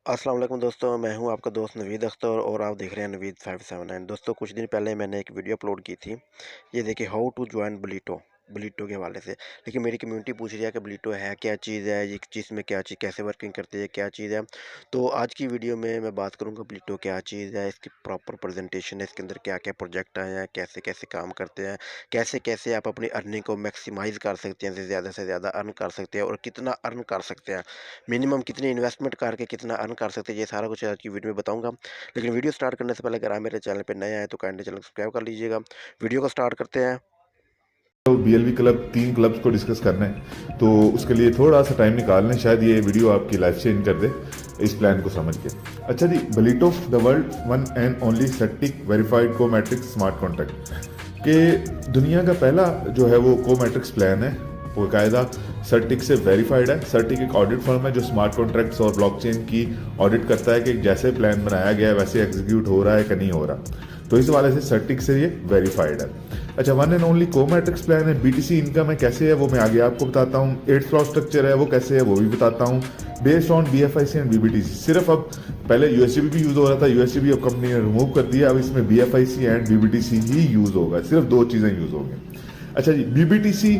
अस्सलाम वालेकुम दोस्तों, मैं हूं आपका दोस्त नवीद अख्तर और आप देख रहे हैं नवीद 579। दोस्तों, कुछ दिन पहले मैंने एक वीडियो अपलोड की थी। ये देखिए, हाउ टू ज्वाइन बलीटो बलीटो के हवाले से। लेकिन मेरी कम्युनिटी पूछ रही है कि बलीटो है क्या चीज़ है, ये चीज़ में क्या चीज़ कैसे वर्किंग करती है, क्या चीज़ है। तो आज की वीडियो में मैं बात करूँगा बलीटो क्या चीज़ है, इसकी प्रॉपर प्रेजेंटेशन है, इसके अंदर क्या क्या प्रोजेक्ट आए हैं, कैसे कैसे काम करते हैं, कैसे कैसे आप अपनी अर्निंग को मैक्सिमाइज़ कर सकते हैं, से ज़्यादा अर्न कर सकते हैं और कितना अर्न कर सकते हैं, मिनिमम कितनी इन्वेस्टमेंट करके कितना अर्न कर सकते हैं, ये सारा कुछ आज की वीडियो में बताऊंगा। लेकिन वीडियो स्टार्ट करने से पहले अगर आप मेरे चैनल पर नए आए तो काइंडली चैनल सब्सक्राइब कर लीजिएगा। वीडियो को स्टार्ट करते हैं। तो बीएलबी क्लब 3 क्लब्स को डिस्कस करना है, तो उसके लिए थोड़ा सा टाइम निकाल लें। शायद ये वीडियो आपकी लाइफ चेंज कर दे इस प्लान को समझ के। अच्छा जी, बलीटो the world one and only CertiK verified को मैट्रिक्स स्मार्ट कॉन्ट्रैक्ट के दुनिया का पहला जो है वो को मैट्रिक्स प्लान है, वो कायदा सर्टिक से वेरीफाइड है। सर्टिक एक ऑडिट फर्म है जो स्मार्ट कॉन्ट्रैक्ट्स और ब्लॉकचेन की ऑडिट करता है कि जैसे प्लान बनाया गया है वैसे एग्जीक्यूट हो रहा है कि नहीं हो रहा। तो इस वाले से सर्टिक से ये वेरीफाइड है। अच्छा, वन एंड ओनली को मैट्रिक्स प्लान है। बीटीसी इनकम है, कैसे है वो मैं आगे आपको बताता हूँ। 8 स्लॉट स्ट्रक्चर है, वो कैसे है वो भी बताता हूँ। Based on BFIC and BBTC. सिर्फ अब पहले यूएसडीबी भी यूज हो रहा था, यूएसडीबी अब कंपनी ने रिमूव कर दिया। अब इसमें बीएफआईसी एंड बीबीटीसी ही यूज होगा, सिर्फ 2 चीजें यूज होंगी। अच्छा जी, बीबीटीसी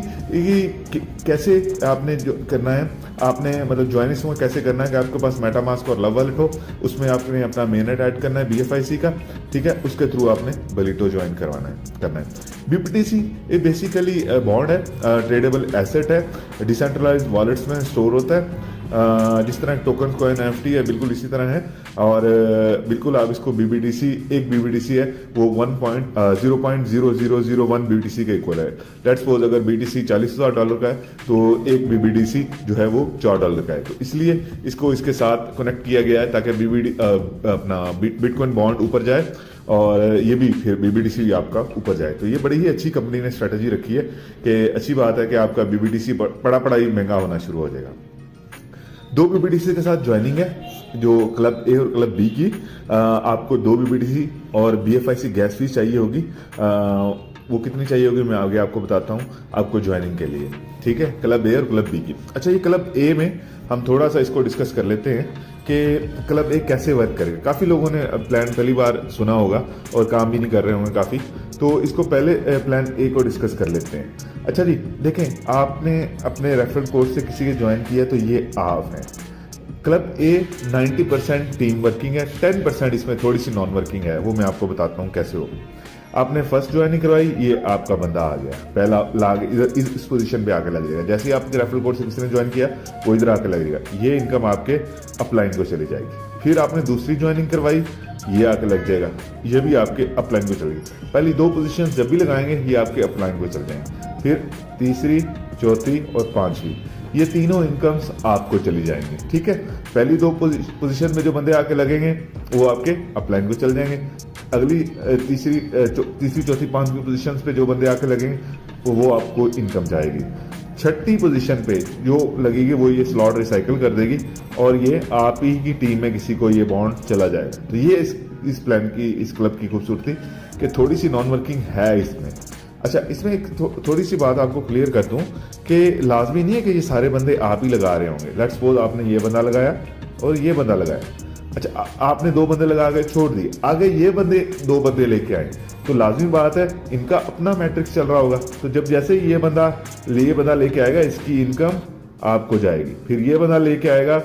कैसे आपने जो करना है, आपने मतलब ज्वाइनिंग में कैसे करना है कि आपके पास मेटामास्क और लव वॉलेट हो, उसमें आपने अपना मेननेट ऐड करना है बीएफआईसी का, ठीक है। उसके थ्रू आपने बलीटो ज्वाइन करना है। बीबीटीसी ये बेसिकली बॉन्ड है, ट्रेडेबल एसेट है, डिसेंट्रलाइज्ड वॉलेट्स में स्टोर होता है। जिस तरह टोकन कॉइन एनएफटी है बिल्कुल इसी तरह है। और बिल्कुल आप इसको बीबीटीसी, एक बीबीटीसी है वो 0.00001 बीबीटीसी के इक्वल है। लेट्स सपोज अगर बीटीसी $40,000 का है तो एक बीबीटीसी जो है वो $4 का है। तो इसलिए इसको इसके साथ कनेक्ट किया गया है ताकि अपना बिटकॉइन बॉन्ड ऊपर जाए और ये भी फिर बीबीटीसी आपका ऊपर जाए। तो ये बड़ी ही अच्छी कंपनी ने स्ट्रेटेजी रखी है कि अच्छी बात है कि आपका बीबीटीसी पड़ा ही महंगा होना शुरू हो जाएगा। 2 बीबीटीसी के साथ ज्वाइनिंग है, जो क्लब ए और क्लब बी की। आपको 2 बीबीटीसी और बीएफआईसी गैस फीस चाहिए होगी। वो कितनी चाहिए होगी मैं आगे आपको बताता हूँ आपको ज्वाइनिंग के लिए, ठीक है। क्लब ए और क्लब बी की। अच्छा, ये क्लब ए में हम थोड़ा सा इसको डिस्कस कर लेते हैं कि क्लब ए कैसे वर्क करेगा। काफ़ी लोगों ने प्लान पहली बार सुना होगा और काम भी नहीं कर रहे होंगे काफ़ी, तो इसको पहले प्लान ए को डिस्कस कर लेते हैं। अच्छा जी, देखें, आपने अपने रेफरल कोर्स से किसी के ज्वाइन किया तो ये आप हैं। क्लब ए 90% टीम वर्किंग है, 10% इसमें थोड़ी सी नॉन वर्किंग है, वो मैं आपको बताता हूँ कैसे होगी। आपने फर्स्ट ज्वाइनिंग करवाई, ये आपका बंदा आ गया, पहला लाग इधर इस पोजीशन पे आके लग जाएगा। जैसे ही आपके रेफरल कोर्स से किसी ने ज्वाइन किया वो इधर आके लगेगा, ये इनकम आपके अपलाइन को चली जाएगी। फिर आपने दूसरी ज्वाइनिंग करवाई, ये आके लग जाएगा, ये भी आपके अपलाइन को चलेगी। पहली 2 पोजीशन जब भी लगाएंगे ये आपके अपलाइन को चल जाएंगे। फिर तीसरी, चौथी और 5वीं, ये तीनों इनकम्स आपको चली जाएंगी, ठीक है। पहली 2 पोजीशन में जो बंदे आके लगेंगे वो आपके अपलाइन को चल जाएंगे। अगली तीसरी, चौथी, 5वीं पोजीशंस पे जो बंदे आके लगेंगे वो आपको इनकम जाएगी। 6ठी पोजीशन पे जो लगेगी वो ये स्लॉट रिसाइकिल कर देगी और ये आप ही की टीम में किसी को ये बॉन्ड चला जाएगा। तो ये इस प्लान की, इस क्लब की खूबसूरती कि थोड़ी सी नॉन वर्किंग है इसमें। अच्छा, इसमें एक थोड़ी सी बात आपको क्लियर कर दूं कि लाजमी नहीं है कि ये सारे बंदे आप ही लगा रहे होंगे। लेट्स सपोज आपने ये बंदा लगाया और ये बंदा लगाया। अच्छा, आपने 2 बंदे लगा के छोड़ दिए, आगे ये 2 बंदे लेके आए, तो लाजमी बात है इनका अपना मैट्रिक्स चल रहा होगा। तो जब जैसे ये बंदा लेके आएगा इसकी इनकम आपको जाएगी, फिर ये बंदा लेके आएगा,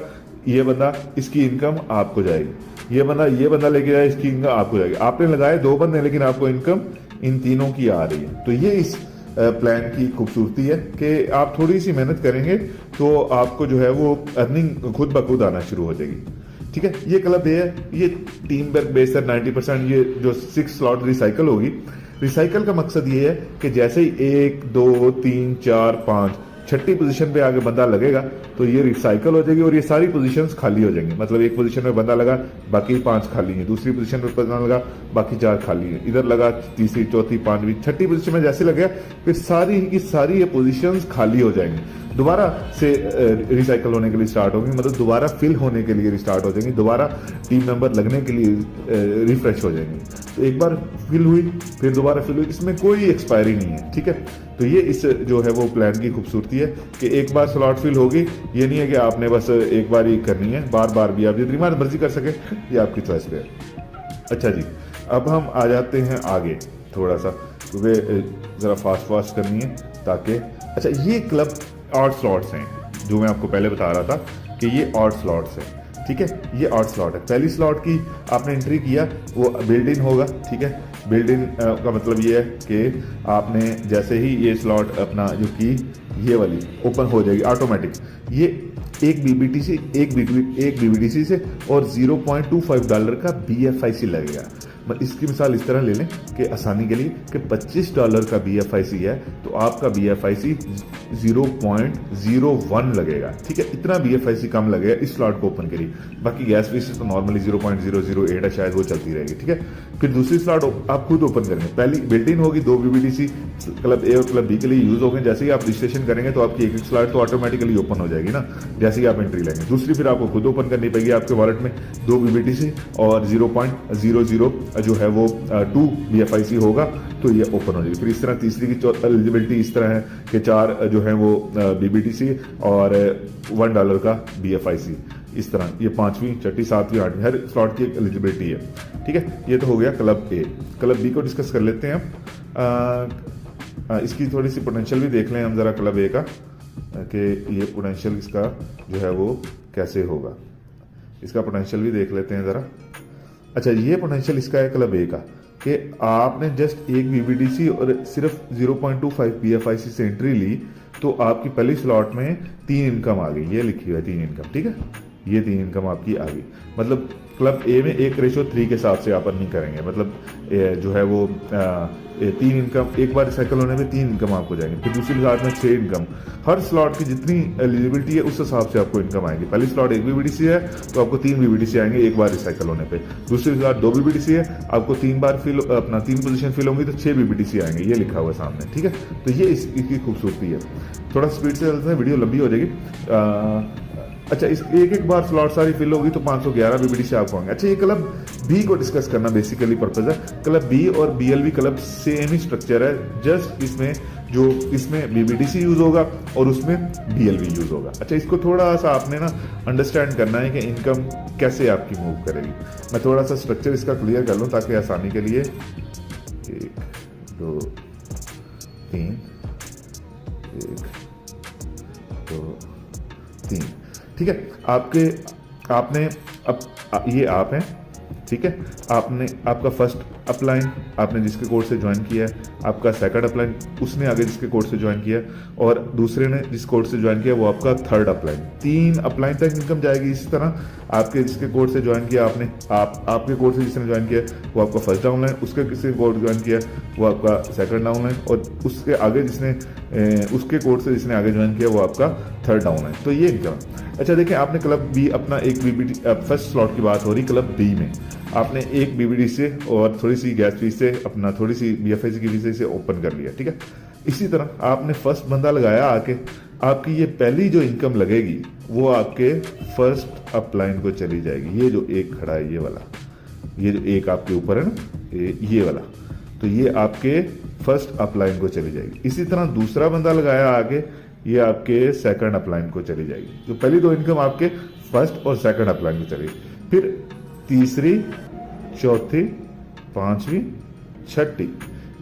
ये बंदा इसकी इनकम आपको जाएगी, ये बंदा लेके आए इसकी इनकम आपको जाएगी। आपने लगाए 2 बंदे लेकिन आपको इनकम इन तीनों की आ रही है। तो ये इस प्लान की खूबसूरती है कि आप थोड़ी सी मेहनत करेंगे तो आपको जो है वो अर्निंग खुद ब खुद आना शुरू हो जाएगी, ठीक है। ये क्लब ए है, ये टीम वर्क बेस्ड है 90%। ये जो 6 स्लॉट रिसाइकल होगी, रिसाइकल का मकसद ये है कि जैसे ही 1, 2, 3, 4, 5, 6ठी पोजीशन पे आगे बंदा लगेगा तो ये रिसाइकल हो जाएगी और ये सारी पोजीशंस खाली हो जाएंगी। मतलब एक पोजीशन में बंदा लगा, बाकी 5 खाली हैं, दूसरी पोजीशन में बंदा लगा, बाकी 4 खाली हैं, इधर लगा तीसरी, चौथी, 5वीं, 6ठी पोजीशन में जैसे लगेगा फिर सारी की सारी ये पोजीशंस खाली हो जाएंगी। दोबारा से रिसाइकल होने के लिए स्टार्ट होंगी, मतलब दोबारा फिल होने के लिए रिस्टार्ट हो जाएंगी, दोबारा टीम मेंबर लगने के लिए रिफ्रेश हो जाएंगी। तो एक बार फिल हुई फिर दोबारा फिल हुई, इसमें कोई एक्सपायरी नहीं है, ठीक है। तो ये इस जो है वो प्लान की खूबसूरती है कि एक बार स्लॉट फिल होगी, ये नहीं है कि आपने बस एक बार ही करनी है, बार बार भी आप जितनी बार मर्जी कर सके, ये आपकी चॉइस पे है। अच्छा जी, अब हम आ जाते हैं आगे थोड़ा सा, क्योंकि ज़रा फास्ट करनी है ताकि, अच्छा ये क्लब ऑड स्लॉट्स हैं जो मैं आपको पहले बता रहा था कि ये ऑड स्लॉट्स हैं, ठीक है। ये ऑड स्लॉट है, पहली स्लॉट की आपने एंट्री किया वो बिल्ड इन होगा, ठीक है। बिल्ड इन का मतलब ये है कि आपने जैसे ही ये स्लॉट अपना जो की ये वाली ओपन हो जाएगी ऑटोमेटिक, ये एक बीबीडीसी से और $0.25 का BFIC लगेगा। इसकी मिसाल इस तरह ले लें कि आसानी के लिए कि $25 का BFIC है तो आपका BFIC 0.01 लगेगा, ठीक है। इतना BFIC कम लगेगा इस स्लॉट को ओपन के लिए। बाकी गैस फीस तो नॉर्मली 0.008 है, शायद वो चलती रहेगी, ठीक है। फिर दूसरी स्लॉट आप खुद ओपन करेंगे, पहली बिल्ट इन होगी, 2 BBDC क्लब ए और क्लब बी के लिए यूज होंगे। जैसे ही आप रजिस्ट्रेशन करेंगे तो आपकी एक स्लॉट तो ऑटोमेटिकली ओपन हो जाएगी ना, जैसे ही आप एंट्री लेंगे। दूसरी फिर आपको खुद ओपन करनी पड़ेगी, आपके वॉलेट में 2 BBDC और 0.00 जो है वो 2 BFIC होगा तो ये ओपन हो जाएगी। फिर इस तरह तीसरी की एलिजिबिलिटी इस तरह है कि 4 जो है वो BBDC और $1 का BFIC, इस तरह ये 5वीं 6वीं 7वीं 8वीं हर स्लॉट की एक एलिजिबिलिटी है, ठीक है। ये तो हो गया क्लब ए। क्लब बी को डिस्कस कर लेते हैं हम। इसकी थोड़ी सी पोटेंशियल भी देख लें हम ज़रा क्लब ए का, कि ये पोटेंशियल इसका जो है वो कैसे होगा, इसका पोटेंशियल भी देख लेते हैं ज़रा। अच्छा, ये पोटेंशियल इसका है क्लब ए का कि आपने जस्ट एक BBDC और सिर्फ 0.25 BFIC से एंट्री ली तो आपकी पहली स्लॉट में 3 इनकम आ गई, ये लिखी हुई है 3 इनकम, ठीक है। ये 3 इनकम आपकी आ गई, मतलब क्लब ए में 1:3 के हिसाब से आप अर्निंग करेंगे, मतलब जो है वो 3 इनकम एक बार साइकिल होने में 3 इनकम आपको जाएंगे। फिर दूसरी स्लॉट में 6 इनकम, हर स्लॉट की जितनी एलिजिबिलिटी है उस हिसाब से आपको इनकम आएगी। पहली स्लॉट 1 BBDC है तो आपको 3 BBDC आएंगे एक बार रिसाइकल होने पे। दूसरी स्लॉट 2 BBDC है, आपको 3 बार फिल अपना 3 पोजीशन फिल होंगी तो 6 BBDC आएंगे, ये लिखा हुआ है सामने, ठीक है। तो ये इसकी खूबसूरती है। थोड़ा स्पीड से चलते हैं, वीडियो लंबी हो जाएगी। अच्छा, इस एक बार स्लॉट सारी फिल होगी तो 511 BBDC आपको होंगे। अच्छा, ये क्लब बी को डिस्कस करना बेसिकली पर्पज है। क्लब बी और BLV क्लब सेम ही स्ट्रक्चर है, जस्ट इसमें BBDC यूज होगा और उसमें BLV यूज होगा। अच्छा, इसको थोड़ा सा आपने ना अंडरस्टैंड करना है कि इनकम कैसे आपकी मूव करेगी। मैं थोड़ा सा स्ट्रक्चर इसका क्लियर कर लूँ ताकि आसानी के लिए। 1 2 3 1 2 3, ठीक है। आपने अब ये आप हैं, ठीक है। आपका फर्स्ट अपलाइन आपने जिसके कोर्स से ज्वाइन किया है, आपका सेकंड अपलाइन उसने आगे जिसके कोर्स से ज्वाइन किया, और दूसरे ने जिस कोर्स से ज्वाइन किया वो आपका थर्ड अपलाइन। 3 अपलाइन तक इनकम जाएगी। इसी तरह आपके जिसके कोर्स से ज्वाइन किया आपने, आपके कोर्स से जिसने ज्वाइन किया वो आपका फर्स्ट डाउनलाइन, उसके किसी कोर्स ज्वाइन किया वो आपका सेकंड डाउनलाइन, और उसके आगे उसके कोर्स से जिसने आगे ज्वाइन किया वो आपका थर्ड डाउनलाइन। तो ये इनकम। अच्छा, देखिए आपने क्लब बी अपना एक BBD फर्स्ट स्लॉट की बात हो रही, क्लब बी में आपने एक BBD से और थोड़ी सी गैस फीस से अपना थोड़ी सी BFIC की फीस से ओपन कर लिया, ठीक है। इसी तरह आपने फर्स्ट बंदा लगाया आके, आपकी ये पहली जो इनकम लगेगी वो आपके फर्स्ट अपलाइन को चली जाएगी। ये जो एक खड़ा है ये वाला, ये जो एक आपके ऊपर है ना ये वाला, तो ये आपके फर्स्ट अपलाइन को चली जाएगी। इसी तरह दूसरा बंदा लगाया आगे, ये आपके सेकंड अपलाइन को चली जाएगी। तो पहली 2 इनकम आपके फर्स्ट और सेकंड अपलाइन को चली, फिर तीसरी, चौथी, 5वीं, 6ठी,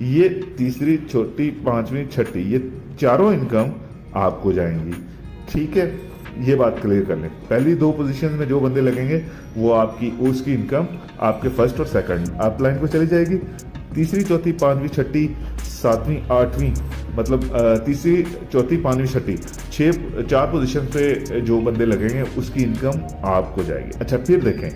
ये तीसरी, चौथी, 5वीं, 6ठी, ये चारों इनकम आपको जाएंगी, ठीक है। ये बात क्लियर कर लें। पहली 2 पोजीशन में जो बंदे लगेंगे वो उसकी इनकम आपके फर्स्ट और सेकंड अपलाइन को चली जाएगी। तीसरी, चौथी, 5वीं, 6ठी, 7वीं, 8वीं, मतलब तीसरी, चौथी, 5वीं, 6ठी, 4 पोजीशन पे जो बंदे लगेंगे उसकी इनकम आपको जाएगी। अच्छा, फिर देखें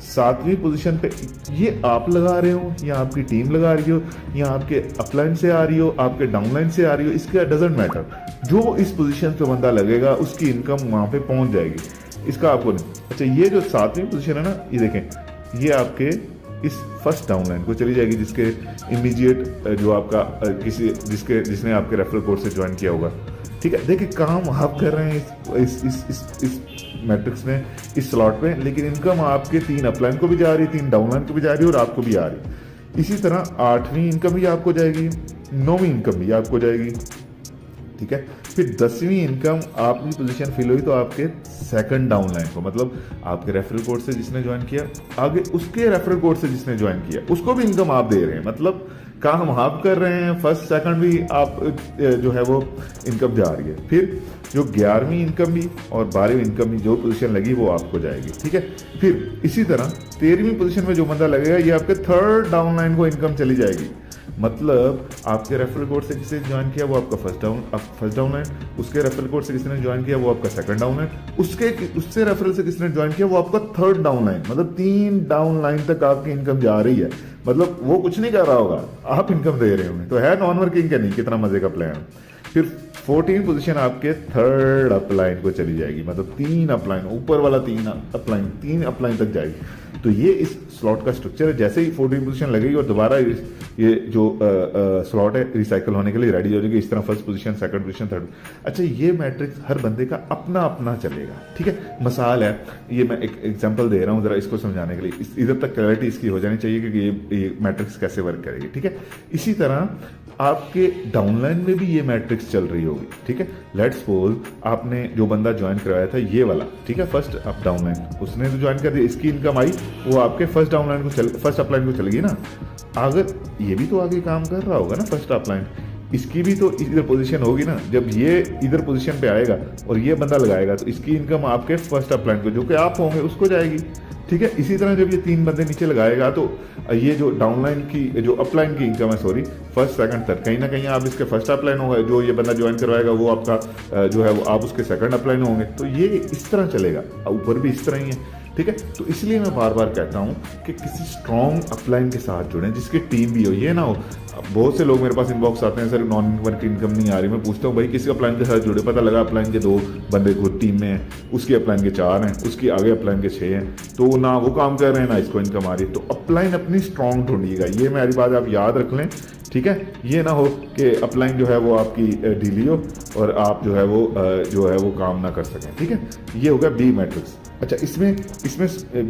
7वीं पोजीशन पे ये आप लगा रहे हो या आपकी टीम लगा रही हो या आपके अपलाइन से आ रही हो, आपके डाउनलाइन से आ रही हो, इसका डजेंट मैटर। जो इस पोजीशन पे बंदा लगेगा उसकी इनकम वहां पे पहुंच जाएगी, इसका आपको नहीं। अच्छा, ये जो 7वीं पोजीशन है ना, ये देखें ये आपके इस फर्स्ट डाउनलाइन को चली जाएगी, जिसके इमीडिएट जो आपका जिसने आपके रेफरल कोड से ज्वाइन किया होगा, ठीक है, देखिए काम आप कर रहे हैं इस मैट्रिक्स में, इस स्लॉट में, लेकिन इनकम आपके 3 अपलाइन को भी जा रही है, 3 डाउनलाइन को भी जा रही है और आपको भी आ रही है। इसी तरह 8वीं इनकम भी आपको जाएगी, 9वीं इनकम भी आपको जाएगी, ठीक है। फिर 10वीं इनकम आपकी पोजीशन फिल हुई तो आपके सेकंड डाउनलाइन को, मतलब आपके रेफरल कोड से जिसने ज्वाइन किया, आगे उसके रेफरल कोड से जिसने ज्वाइन किया उसको भी इनकम आप दे रहे हैं, मतलब काम आप कर रहे हैं, फर्स्ट सेकंड भी आप जो है वो इनकम जा रही है। फिर जो 11वीं इनकम भी और 12वीं इनकम भी जो पोजीशन लगी वो आपको जाएगी, ठीक है। फिर इसी तरह 13वीं पोजीशन में जो बंदा लगेगा ये आपके थर्ड डाउनलाइन को इनकम चली जाएगी, मतलब आपके रेफरल कोड से किसने ज्वाइन किया वो आपका फर्स्ट डाउनलाइन, उसके रेफरल कोड से किसने ज्वाइन किया वो आपका सेकंड डाउनलाइन, उससे रेफरल से किसने ज्वाइन किया वो आपका थर्ड डाउनलाइन, मतलब 3 डाउनलाइन तक आपकी इनकम जा रही है। मतलब वो कुछ नहीं कर रहा होगा, आप इनकम दे रहे होंगे, तो है नॉन वर्किंग का नहीं, कितना मजे का प्लान। फिर 14 पोजीशन आपके थर्ड अपलाइन को चली जाएगी, मतलब 3 अपलाइन, ऊपर वाला 3 अपलाइन तक जाएगी। तो ये इस स्लॉट का स्ट्रक्चर है। जैसे ही 14 पोजीशन लगेगी और दोबारा ये जो स्लॉट है रिसाइकल होने के लिए रेडी हो जाएगी, इस तरह first position, second position, third. अच्छा, ये मैट्रिक्स हर बंदे का अपना अपना चलेगा, ठीक है। मिसाल है, ये मैं एक एग्जांपल दे रहा हूँ जरा इसको समझाने के लिए, इधर तक क्लैरिटी इसकी हो जानी चाहिए कि ये मैट्रिक्स कैसे वर्क करेगी, ठीक है। इसी तरह आपके डाउनलाइन में भी ये मैट्रिक्स चल रही होगी, ठीक है। लेट्स सपोज आपने जो बंदा ज्वाइन करवाया था ये वाला, ठीक है, फर्स्ट अप डाउनलाइन, उसने तो ज्वाइन कर दिया, इसकी इनकम आई, वो आपके फर्स्ट अपलाइन को चल गई ना। अगर ये भी तो आगे काम कर रहा होगा ना फर्स्ट अपलाइन, इसकी भी तो इधर पोजीशन होगी ना। जब ये इधर पोजीशन पे आएगा और ये बंदा लगाएगा तो इसकी इनकम आपके फर्स्ट अपलाइन को, जो कि आप होंगे, उसको जाएगी, ठीक है। इसी तरह जब ये 3 बंदे नीचे लगाएगा तो ये जो डाउनलाइन की, जो अपलाइन की इनकम है, सॉरी, फर्स्ट सेकंड थर्ड, कहीं ना कहीं आप इसके फर्स्ट अपलाइन होगा, जो ये बंदा ज्वाइन करवाएगा वो आपका जो है वो आप उसके सेकंड अपलाइन होंगे। तो ये इस तरह चलेगा, ऊपर भी इस तरह ही है, ठीक है। तो इसलिए मैं बार बार कहता हूँ कि किसी स्ट्रॉन्ग अपलाइन के साथ जुड़ें जिसकी टीम भी हो। ये ना हो, बहुत से लोग मेरे पास इनबॉक्स आते हैं, सर नॉन वर्क इनकम नहीं आ रही। मैं पूछता हूँ भाई किसी अपलाइन के साथ जुड़े, पता लगा अपलाइन के 2 बंदे खुद टीम में हैं, उसकी अपलाइन के 4 हैं, उसकी आगे अपलाइन के 6 हैं, तो ना वो काम कर रहे हैं ना इसको इनकम आ रही है। तो अपलाइन अपनी स्ट्रॉन्ग ढूंढिएगा, ये मेरी बात आप याद रख लें, ठीक है। ये ना हो कि अपलाइन जो है वो आपकी ढीली हो और आप जो है वो काम ना कर सकें, ठीक है। ये होगा बी मैट्रिक्स। अच्छा, इसमें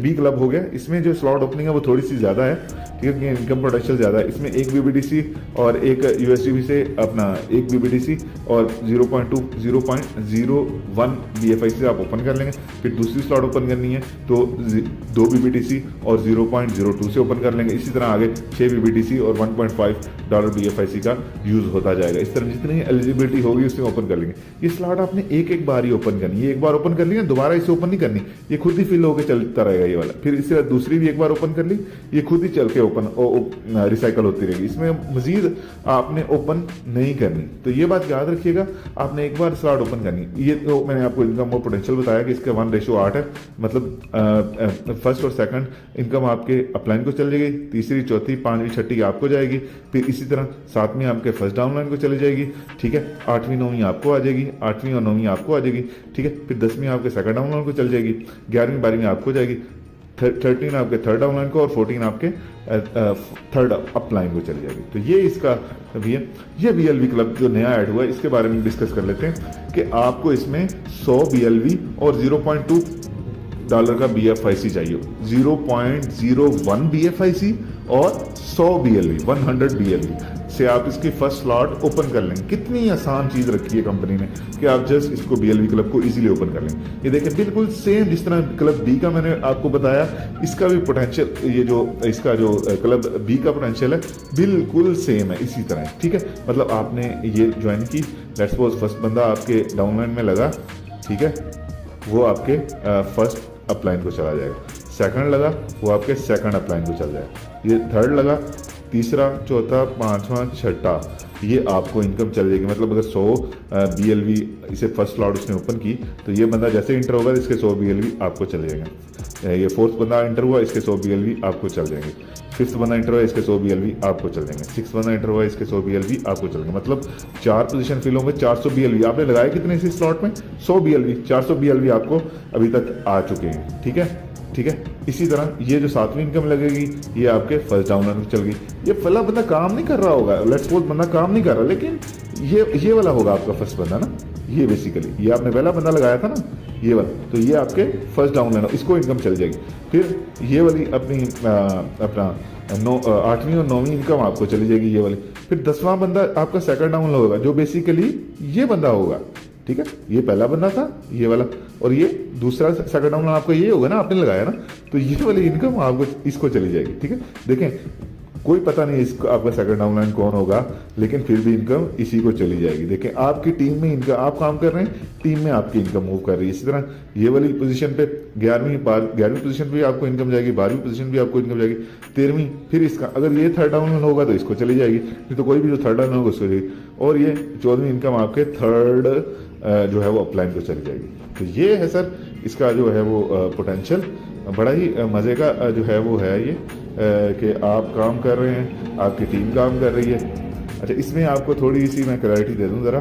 बी क्लब हो गया, इसमें जो स्लॉट ओपनिंग है वो थोड़ी सी ज़्यादा है, ठीक है, इनकम पोटेंशियल ज़्यादा है। इसमें एक बीबीडीसी और एक यूएसडीबी से अपना एक बीबीडीसी और 0.01 बीएफआई से आप ओपन कर लेंगे। फिर दूसरी स्लॉट ओपन करनी है तो 2 बीबीडीसी और 0.02 से ओपन कर लेंगे। इसी तरह आगे 6 बीबीडीसी और $1.5 बीएफआईसी का यूज़ होता जाएगा। इस तरह जितनी एलिजिबिलिटी होगी उसमें ओपन कर लेंगे। ये स्लॉट आपने एक बार ही ओपन करनी है, एक बार ओपन कर लिया, दोबारा इसे ओपन नहीं करनी, ये खुद ही फिल होकर चलता रहेगा ये वाला। फिर इससे दूसरी भी एक बार ओपन कर ली, ये खुद ही चल के ओपन रिसाइकल होती रहेगी, इसमें मजीद आपने ओपन नहीं करनी। तो ये बात याद रखिएगा, आपने एक बार स्लॉट ओपन करनी। ये तो मैंने आपको इनकम और पोटेंशियल बताया कि इसका 1:8 है, मतलब फर्स्ट और सेकंड इनकम आपके अपलाइन को चल जाएगी, तीसरी, चौथी, 5वीं, 6वीं आपको जाएगी। फिर इसी तरह 7वीं आपके फर्स्ट डाउनलाइन को चली जाएगी, ठीक है। 8वीं 9वीं आपको आ जाएगी, 8वीं और 9वीं आपको आ जाएगी, ठीक है। फिर 10वीं आपके सेकंड डाउनलाइन को चल जाएगी, 11वीं 12वीं आपको जाएगी, 13 आपके थर्ड डाउनलाइन को और 14 आपके थर्ड अपलाइन को चली जाएगी। तो ये इसका भी है। ये BLV क्लब जो नया ऐड हुआ है इसके बारे में डिस्कस कर लेते हैं कि आपको इसमें 100 BLV और $0.2 का BFIC चाहिए, 0.01 BFIC और 100 BLV, 100 BLV से आप इसकी फर्स्ट स्लॉट ओपन कर लेंगे। कितनी आसान चीज़ रखी है कंपनी ने कि आप जस्ट इसको BLV क्लब को इजीली ओपन कर लेंगे। ये देखें बिल्कुल सेम जिस तरह क्लब बी का मैंने आपको बताया, इसका भी पोटेंशियल, ये जो इसका जो क्लब बी का पोटेंशियल है बिल्कुल सेम है, इसी तरह, ठीक है। मतलब आपने ये ज्वाइन की, लेट्स सपोज फर्स्ट बंदा आपके डाउनलाइन में लगा, ठीक है, वो आपके फर्स्ट अपलाइन को चला जाएगा। सेकंड लगा, वो आपके सेकंड अपलाइन को चल जाएगा। ये थर्ड लगा, तीसरा, चौथा, 5वां, 6ठा, ये आपको इनकम चल जाएगी। मतलब अगर 100 BLV इसे फर्स्ट स्लॉट उसने ओपन की तो ये बंदा जैसे इंटर होगा इसके 100 BLV आपको चले जाएंगे। ये फोर्थ बंदा इंटर हुआ, इसके 100 BLV आपको चल जाएंगे। फिफ्थ बंदा इंटर हुआ, इसके 100 BLV आपको चल जाएंगे। सिक्स बंदा इंटर हुआ, इसके 100 BLV आपको चल जाएंगे। मतलब 4 पोजीशन फिल होंगे, 400 BLV आपने लगाया कितने इसी स्लॉट में, 100 BLV, 400 BLV आपको अभी तक आ चुके हैं, ठीक है, ठीक है। इसी तरह ये जो 7वीं इनकम लगेगी ये आपके फर्स्ट डाउनलाइन में चल गई। ये फला बंदा काम नहीं कर रहा होगा, लेट्स सपोज बंदा काम नहीं कर रहा, लेकिन ये वाला होगा आपका फर्स्ट बंदा ना, ये बेसिकली ये आपने पहला बंदा लगाया था ना, ये वाला, तो ये आपके फर्स्ट डाउनलाइन हो, इसको इनकम चल जाएगी। फिर ये वाली अपनी अपना 8वीं और 9वीं इनकम आपको चली जाएगी ये वाली। फिर 10वां बंदा आपका सेकंड डाउनलोड होगा, जो बेसिकली ये बंदा होगा, ठीक है। ये पहला बंदा था ये वाला, और ये दूसरा सेकंड डाउनलोड आपका ये होगा ना, आपने लगाया ना, तो ये वाली इनकम आपको इसको चली जाएगी, ठीक है। देखें कोई पता नहीं इसको आपका सेकंड डाउनलाइन कौन होगा, लेकिन फिर भी इनकम इसी को चली जाएगी। देखें आपकी टीम में इनकम, आप काम कर रहे हैं, टीम में आपकी इनकम मूव कर रही है। इसी तरह ये वाली पोजीशन पे 11वीं पोजीशन पे आपको इनकम जाएगी, 12वीं पोजीशन पे आपको इनकम जाएगी, 13वीं, फिर इसका अगर ये थर्ड डाउनलाइन होगा तो इसको चली जाएगी, नहीं तो कोई भी जो थर्ड डाउनलाइन होगा उसको जाएगी, और ये 14वीं इनकम आपके थर्ड जो है वो अपलाइन को चली जाएगी। तो ये है सर इसका जो है वो पोटेंशियल, बड़ा ही मज़े का जो है वो है ये, कि आप काम कर रहे हैं, आपकी टीम काम कर रही है। अच्छा, इसमें आपको थोड़ी सी मैं क्लैरिटी दे दूं ज़रा,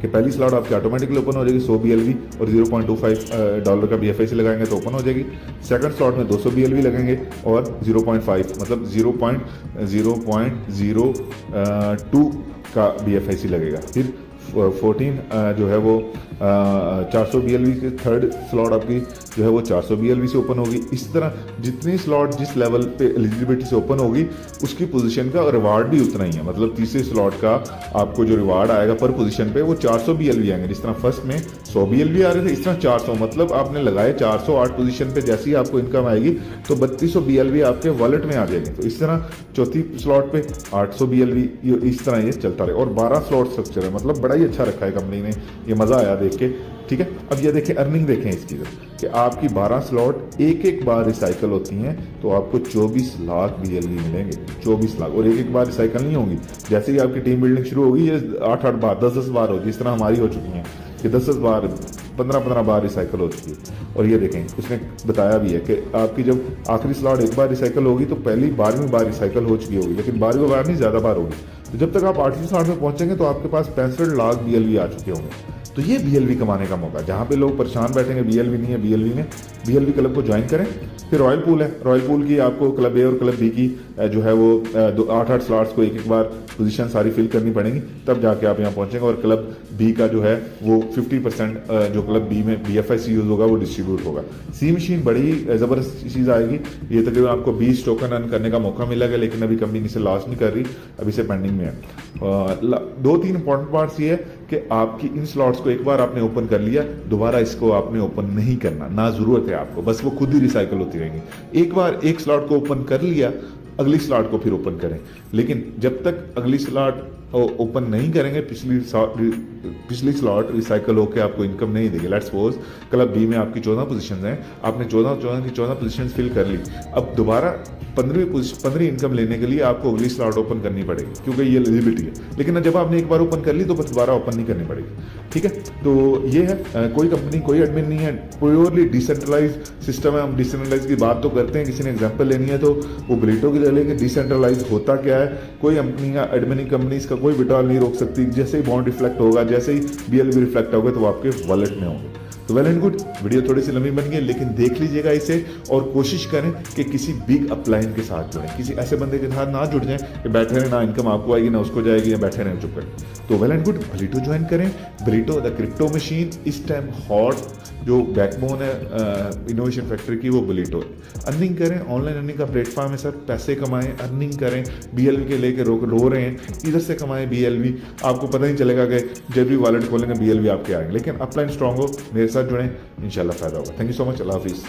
कि पहली स्लॉट आपकी ऑटोमेटिकली ओपन हो जाएगी 100 BLV और $0.25 का BFIC लगाएंगे तो ओपन हो जाएगी। सेकंड स्लॉट में 200 BLV लगेंगे और 0.5 मतलब 0.002 का BFIC लगेगा। फिर 14 जो है वो 400 BLV के थर्ड स्लॉट आपकी जो है वो 400 BLV से ओपन होगी। इस तरह जितनी स्लॉट जिस लेवल पे एलिजिबिलिटी से ओपन होगी उसकी पोजीशन का रिवार्ड भी उतना ही है। मतलब तीसरे स्लॉट का आपको जो रिवार्ड आएगा पर पोजीशन पे वो 400 BLV आएंगे। जिस तरह फर्स्ट में 100 BLV आ रहे थे, इस तरह 400, मतलब आपने लगाए 408 पोजीशन पे, जैसे ही आपको इनकम आएगी तो 3200 BLV आपके वॉलेट में आ जाएंगे। तो इस तरह चौथी स्लॉट पे 800 BLV, इस तरह ये चलता रहे। और 12 स्लॉट स्ट्रक्चर है, मतलब बड़ा ही अच्छा रखा है कंपनी ने, ये मज़ा आया देख के, ठीक है। अब ये देखें अर्निंग देखें इसकी, कि आपकी 12 स्लॉट एक बार रिसाइकल होती हैं तो आपको 24 लाख BLV मिलेंगे, 24 लाख, और एक बार रिसाइकल नहीं होंगी। जैसे ही आपकी टीम बिल्डिंग शुरू होगी ये 8 बार 10 बार होगी, इस तरह हमारी हो चुकी हैं कि 10 बार 15 बार रिसाइकल हो चुकी है। और ये देखें उसने बताया भी है कि आपकी जब आखिरी स्लॉट एक बार रिसाइकल होगी तो पहली 12वीं बार रिसाइकल हो चुकी होगी, लेकिन 12वीं बार नहीं, ज़्यादा बार होगी। तो जब तक आप 8वीं स्लॉट में पहुंचेंगे तो आपके पास 65 लाख BLV आ चुके होंगे। तो ये BLV कमाने का मौका, जहाँ पे लोग परेशान बैठेंगे BLV नहीं है, BLV में BLV क्लब को ज्वाइन करें। फिर रॉयल पूल है, रॉयल पूल की आपको क्लब A और क्लब B की जो है वो 8 स्लॉट्स को एक बार पोजीशन सारी फिल करनी पड़ेंगी, तब जाके आप यहाँ पहुंचेंगे। और क्लब B का जो है वो 50% जो क्लब B में BFIC यूज होगा वो डिस्ट्रीब्यूट होगा। सी मशीन बड़ी ज़बरदस्त चीज़ आएगी, ये तकरीबन आपको 20 टोकन अर्न करने का मौका मिलेगा, लेकिन अभी कंपनी इसे लॉन्च नहीं कर रही, अभी से पेंडिंग में है। 2-3 इंपॉर्टेंट पार्ट्स ये है कि आपकी इन स्लॉट्स को एक बार आपने ओपन कर लिया, दोबारा इसको आपने ओपन नहीं करना, ना जरूरत है आपको, बस वो खुद ही रिसाइकल होती रहेंगी। एक बार एक स्लॉट को ओपन कर लिया, अगली स्लॉट को फिर ओपन करें, लेकिन जब तक अगली स्लॉट ओपन नहीं करेंगे पिछली स्लॉट रिसाइकल होकर आपको इनकम नहीं देगी। लेट्स सपोज क्लब B में आपकी 14 पोजीशंस हैं, आपने 14 पोजीशंस फिल कर ली, अब दोबारा 15वीं इनकम लेने के लिए आपको अगली स्लॉट ओपन करनी पड़ेगी, क्योंकि ये एलिजिबिलिटी है। लेकिन जब आपने एक बार ओपन कर ली तो दोबारा ओपन नहीं करनी पड़ेगी, ठीक है। तो ये है, कोई कंपनी कोई एडमिन नहीं है, प्योरली डिसेंट्रलाइज सिस्टम है। हम डिसेंट्रलाइज की बात तो करते हैं, किसी ने एग्जाम्पल लेनी है तो वो ब्लिटो की ले लेंगे। डिसेंट्रलाइज होता क्या है, कोई कंपनी या एडमिनिंग कंपनी इसका कोई विड्रॉल नहीं रोक सकती। जैसे ही बॉन्ड रिफ्लेक्ट होगा, जैसे ही BLV रिफ्लेक्ट होगा तो वो आपके वॉलेट में होंगे। तो वेल एंड गुड, वीडियो थोड़ी सी लंबी बन गई, लेकिन देख लीजिएगा इसे और कोशिश करें कि किसी बिग अपलाइन के साथ जुड़ें, किसी ऐसे बंदे के साथ ना जुड़ जाएं कि बैठे रहें, ना इनकम आपको आएगी ना उसको जाएगी, या बैठे रहें चुप करें। तो वेल एंड गुड, ब्लिटो ज्वाइन करें। ब्लिटो द क्रिप्टो मशीन, इस टाइम हॉट जो बैकबोन है इनोवेशन फैक्ट्री की, वो ब्लिटो है। अर्निंग करें, ऑनलाइन अर्निंग का प्लेटफॉर्म है सर, पैसे कमाएं, अर्निंग करें। BLV के लेके रो रहे हैं, इधर से कमाएं BLV, आपको पता ही चलेगा कि जब भी वॉलेट खोलेंगे BLV आपके आएंगे। लेकिन अपलाइन स्ट्रांग हो, मेरे साथ जुड़ें, इंशाल्लाह फ़ायदा होगा। थैंक यू सो मच, अल्लाह हाफिज़।